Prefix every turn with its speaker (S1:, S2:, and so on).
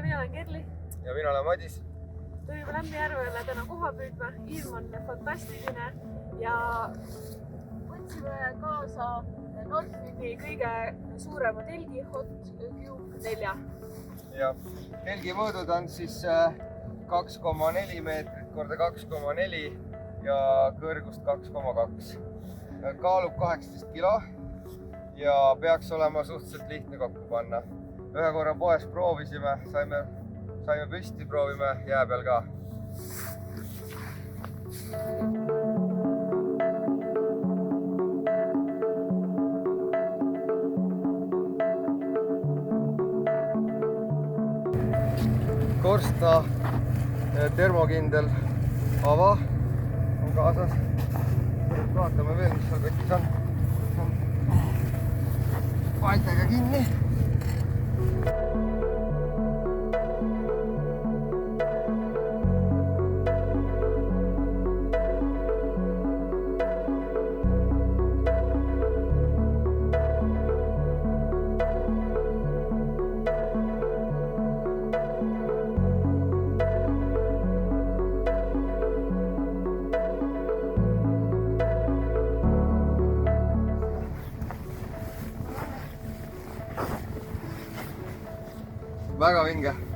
S1: mina olen Kerli.
S2: Ja mina olen Madis.
S1: Tulime Lämmijärvele täna koha püüdma. Ilm on fantastiline ja võtsime kaasa Northwindi kõige suurema telgi Hot Cube 4.
S2: Ja telgi mõõdud on siis 2,4 meetrit korda 2,4 ja kõrgust 2,2. Kaalub 18 kilo ja peaks olema suhteliselt lihtne kokku panna. Ühe korra poes proovisime, saime püsti, proovime jää peal ka. Korsta termokindel ava on kaasas. Vaatame veel, mis seal kotis on. Paitega kinni. Väga vinge.